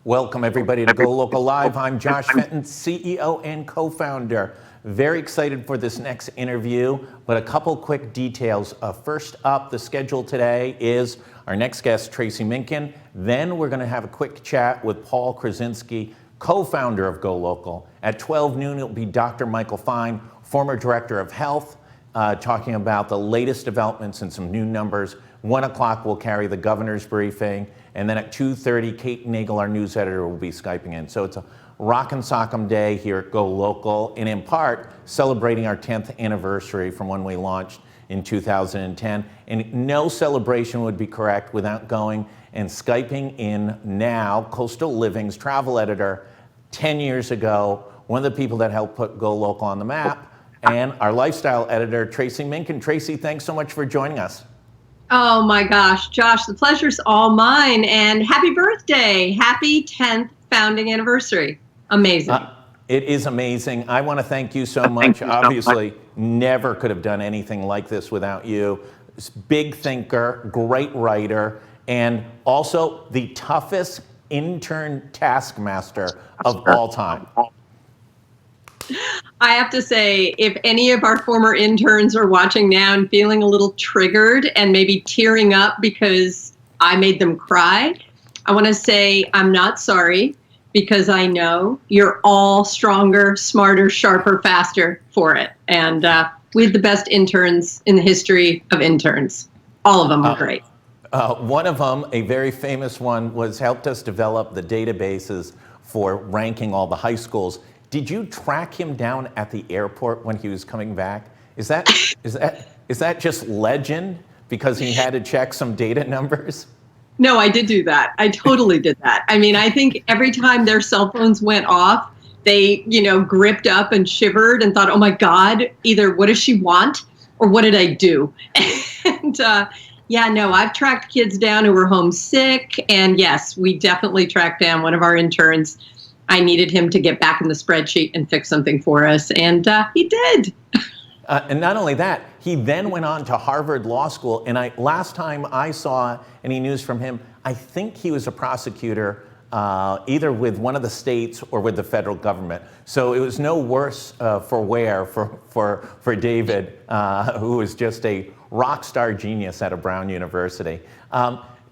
Welcome everybody to Go Local Live. I'm Josh Fenton, CEO and co-founder. Very excited for this next interview, but a couple quick details. First up, the schedule today is our next guest, Tracey Minkin. Then we're going to have a quick chat with Paul Krasinski, co-founder of GoLocal. At 12 noon, it'll be Dr. Michael Fine, former director of health, talking about the latest developments and some new numbers. 1 o'clock, we'll carry the governor's briefing. And then at 2:30, Kate Nagel, our news editor, will be Skyping in. So it's a rockin' sock'em day here at GoLocal, and in part, celebrating our 10th anniversary from when we launched in 2010. And no celebration would be correct without going and Skyping in now, Coastal Living's travel editor, 10 years ago, one of the people that helped put GoLocal on the map, and our lifestyle editor, Tracey Minkin. Tracey, thanks so much for joining us. Oh my gosh, Josh, the pleasure's all mine, and happy birthday. Happy 10th founding anniversary. Amazing. It is amazing. I want to thank you so much. Obviously, never could have done anything like this without you. Big thinker, great writer, and also the toughest intern taskmaster of all time. I have to say, if any of our former interns are watching now and feeling a little triggered and maybe tearing up because I made them cry, I want to say I'm not sorry, because I know you're all stronger, smarter, sharper, faster for it. And we had the best interns in the history of interns. All of them were great. One of them, a very famous one, helped us develop the databases for ranking all the high schools. Did you track him down at the airport when he was coming back? Is that just legend because he had to check some data numbers? No, I did do that. I totally did that. I mean, I think every time their cell phones went off, they, gripped up and shivered and thought, oh my God, either what does she want or what did I do? And I've tracked kids down who were homesick. And yes, we definitely tracked down one of our interns. I needed him to get back in the spreadsheet and fix something for us, and he did. And not only that, he then went on to Harvard Law School, and last time I saw any news from him, I think he was a prosecutor either with one of the states or with the federal government. So it was no worse for wear for David, who was just a rock star genius at a Brown University.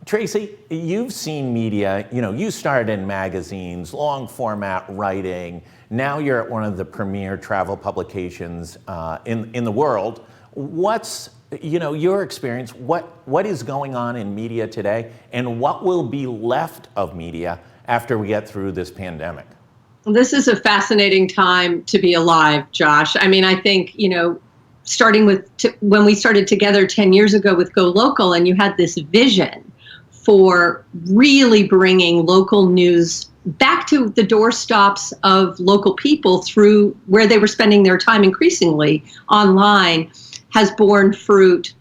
Tracey, you've seen media, you started in magazines, long format writing. Now you're at one of the premier travel publications in the world. What's, your experience? What is going on in media today, and what will be left of media after we get through this pandemic? This is a fascinating time to be alive, Josh. I mean, I think, starting with when we started together 10 years ago with GoLocal, and you had this vision for really bringing local news back to the doorstops of local people through where they were spending their time increasingly online, has borne fruit,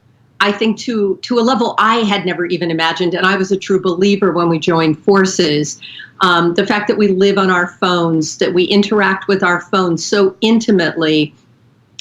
I think, to a level I had never even imagined. And I was a true believer when we joined forces. The fact that we live on our phones, that we interact with our phones so intimately,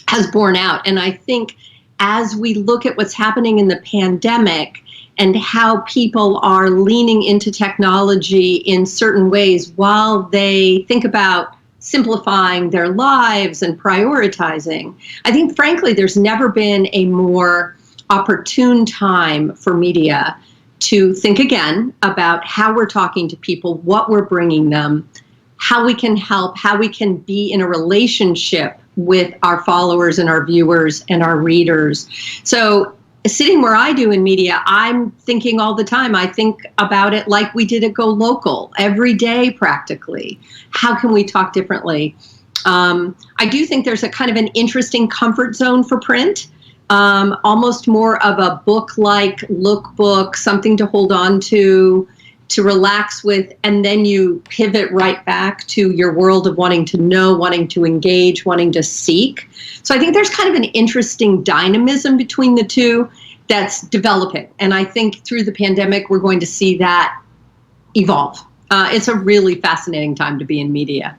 has borne out. And I think as we look at what's happening in the pandemic, and how people are leaning into technology in certain ways while they think about simplifying their lives and prioritizing. I think, frankly, there's never been a more opportune time for media to think again about how we're talking to people, what we're bringing them, how we can help, how we can be in a relationship with our followers and our viewers and our readers. So sitting where I do in media, I'm thinking all the time. I think about it like we did at GoLocal every day, practically. How can we talk differently? I do think there's a kind of an interesting comfort zone for print, almost more of a book-like lookbook, something to hold on to relax with, and then you pivot right back to your world of wanting to know, wanting to engage, wanting to seek. So I think there's kind of an interesting dynamism between the two that's developing. And I think through the pandemic, we're going to see that evolve. It's a really fascinating time to be in media.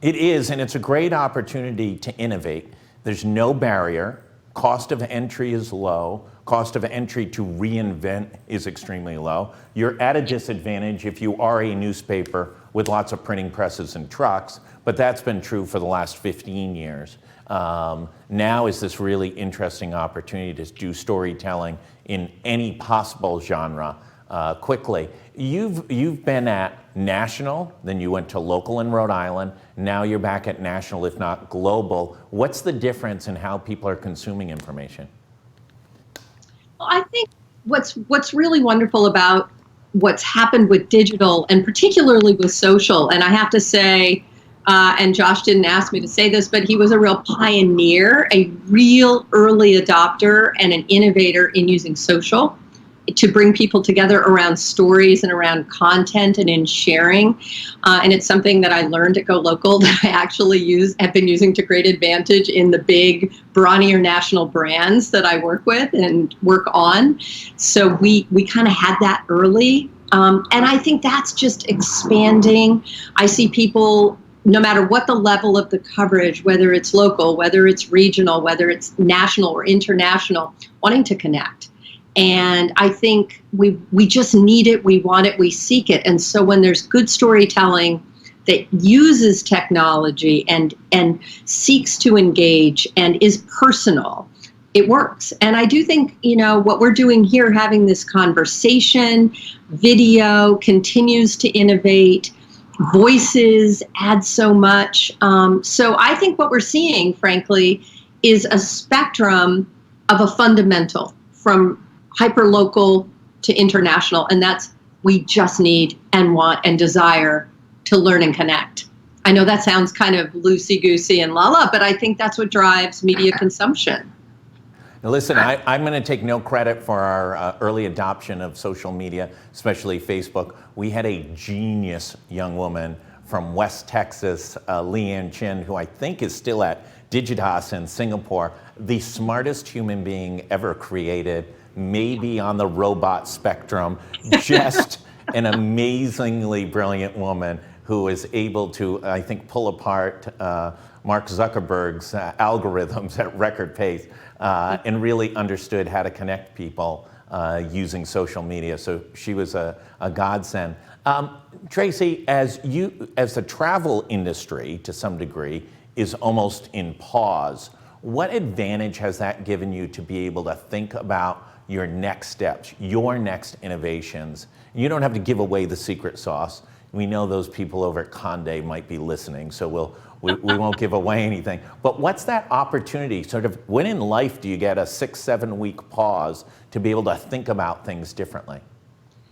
It is, and it's a great opportunity to innovate. There's no barrier. Cost of entry is low. cost of entry to reinvent is extremely low. You're at a disadvantage if you are a newspaper with lots of printing presses and trucks, but that's been true for the last 15 years. Now is this really interesting opportunity to do storytelling in any possible genre quickly. You've been at national, then you went to local in Rhode Island, now you're back at national, if not global. What's the difference in how people are consuming information? Well, I think what's really wonderful about what's happened with digital and particularly with social, and I have to say, and Josh didn't ask me to say this, but he was a real pioneer, a real early adopter and an innovator in using social to bring people together around stories and around content and in sharing. And it's something that I learned at GoLocal that I actually have been using to great advantage in the big brawnier national brands that I work with and work on. So we kind of had that early. And I think that's just expanding. I see people, no matter what the level of the coverage, whether it's local, whether it's regional, whether it's national or international, wanting to connect. And I think we just need it, we want it, we seek it. And so when there's good storytelling that uses technology and seeks to engage and is personal, it works. And I do think, what we're doing here, having this conversation, video continues to innovate, voices add so much. So I think what we're seeing, frankly, is a spectrum of a fundamental from hyper-local to international, and that's we just need and want and desire to learn and connect. I know that sounds kind of loosey-goosey and la-la, but I think that's what drives media consumption. Now listen, I'm going to take no credit for our early adoption of social media, especially Facebook. We had a genius young woman from West Texas, Leanne Chin, who I think is still at Digitas in Singapore, the smartest human being ever created, maybe on the robot spectrum, just an amazingly brilliant woman who is able to, I think, pull apart Mark Zuckerberg's algorithms at record pace and really understood how to connect people using social media. So she was a godsend. Tracey, as the travel industry, to some degree, is almost in pause, what advantage has that given you to be able to think about your next steps, your next innovations? You don't have to give away the secret sauce. We know those people over at Condé might be listening, so we won't give away anything. But what's that opportunity? Sort of, when in life do you get a 6-7 week pause to be able to think about things differently?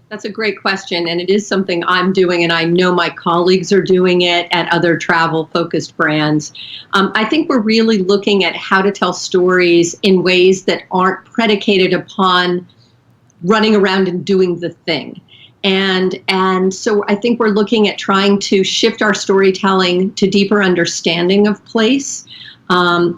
That's a great question, and it is something I'm doing, and I know my colleagues are doing it at other travel-focused brands. I think we're really looking at how to tell stories in ways that aren't predicated upon running around and doing the thing. And so I think we're looking at trying to shift our storytelling to deeper understanding of place.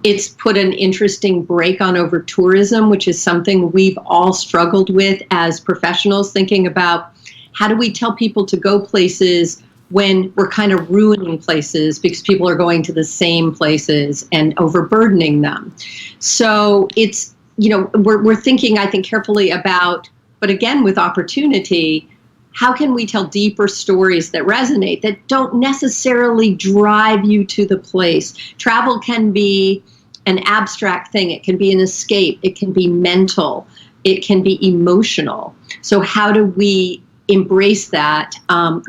It's put an interesting brake on over tourism, which is something we've all struggled with as professionals, thinking about how do we tell people to go places when we're kind of ruining places because people are going to the same places and overburdening them. So it's, we're thinking, I think, carefully about, but again, with opportunity, how can we tell deeper stories that resonate, that don't necessarily drive you to the place? Travel can be an abstract thing. It can be an escape. It can be mental. It can be emotional. So how do we embrace that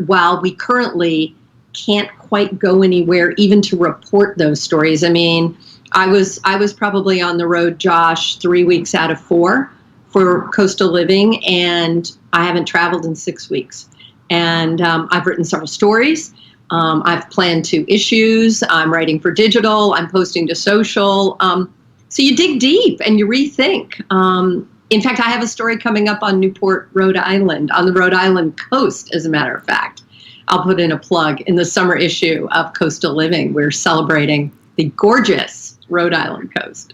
while we currently can't quite go anywhere even to report those stories? I mean, I was probably on the road, Josh, 3 weeks out of 4 for Coastal Living, and I haven't traveled in 6 weeks. And I've written several stories. I've planned 2 issues. I'm writing for digital. I'm posting to social. So you dig deep and you rethink. In fact, I have a story coming up on Newport, Rhode Island, on the Rhode Island coast, as a matter of fact. I'll put in a plug. In the summer issue of Coastal Living, we're celebrating the gorgeous Rhode Island coast.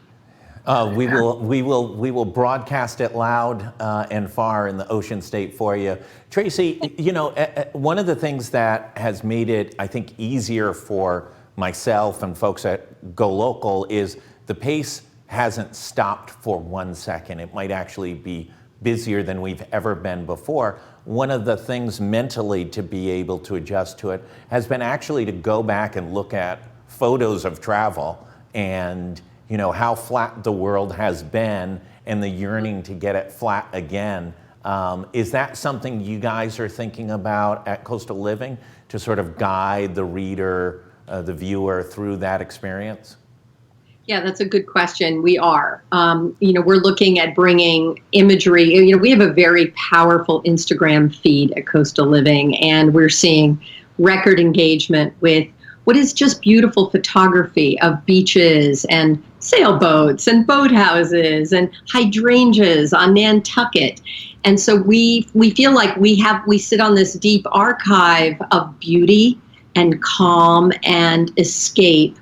We will broadcast it loud and far in the Ocean State for you. Tracey, one of the things that has made it, I think, easier for myself and folks at GoLocal is the pace hasn't stopped for 1 second. It might actually be busier than we've ever been before. One of the things mentally to be able to adjust to it has been actually to go back and look at photos of travel and how flat the world has been and the yearning to get it flat again. Is that something you guys are thinking about at Coastal Living to sort of guide the reader, the viewer through that experience? Yeah, that's a good question. We are. We're looking at bringing imagery. We have a very powerful Instagram feed at Coastal Living, and we're seeing record engagement with what is just beautiful photography of beaches and sailboats and boathouses and hydrangeas on Nantucket. And so we feel like we sit on this deep archive of beauty and calm and escape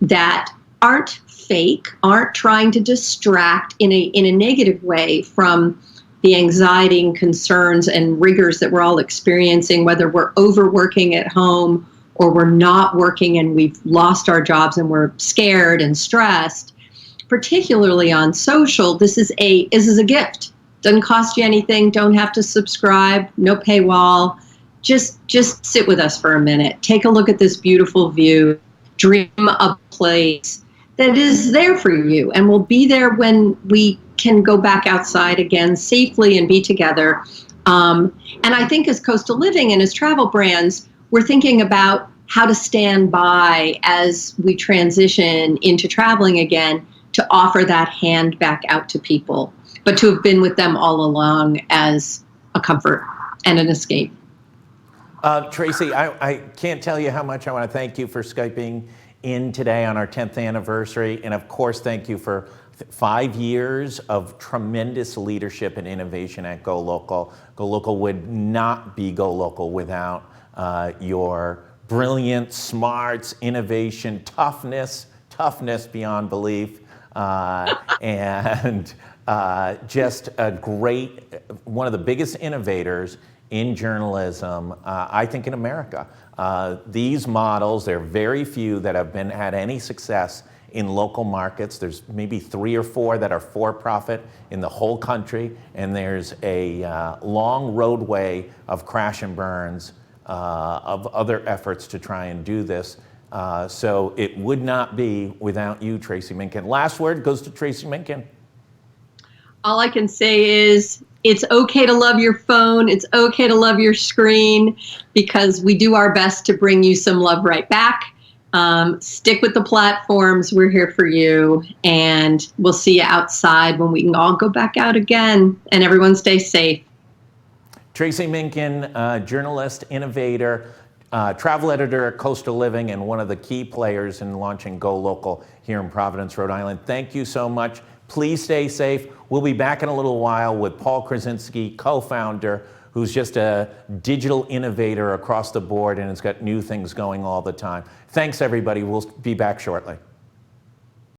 that aren't fake, aren't trying to distract in a negative way from the anxiety and concerns and rigors that we're all experiencing, whether we're overworking at home or we're not working and we've lost our jobs and we're scared and stressed. Particularly on social, this is a gift. Doesn't cost you anything. Don't have to subscribe. No paywall. Just sit with us for a minute. Take a look at this beautiful view. Dream of a place that is there for you and will be there when we can go back outside again safely and be together. And I think as Coastal Living and as travel brands, we're thinking about how to stand by as we transition into traveling again to offer that hand back out to people, but to have been with them all along as a comfort and an escape. Tracey, I can't tell you how much I want to thank you for Skyping in today on our 10th anniversary. And of course, thank you for 5 years of tremendous leadership and innovation at GoLocal. GoLocal would not be GoLocal without your brilliance, smarts, innovation, toughness beyond belief, and just a great, one of the biggest innovators in journalism, I think, in America. These models, there are very few that have had any success in local markets. There's maybe 3 or 4 that are for-profit in the whole country, and there's a long roadway of crash and burns of other efforts to try and do this. So it would not be without you, Tracey Minkin. Last word goes to Tracey Minkin. All I can say is it's okay to love your phone. It's okay to love your screen, because we do our best to bring you some love right back. Stick with the platforms. We're here for you. And we'll see you outside when we can all go back out again. And everyone stay safe. Tracey Minkin, journalist, innovator, travel editor at Coastal Living, and one of the key players in launching GoLocal here in Providence, Rhode Island. Thank you so much. Please stay safe. We'll be back in a little while with Paul Krasinski, co-founder, who's just a digital innovator across the board and has got new things going all the time. Thanks, everybody. We'll be back shortly.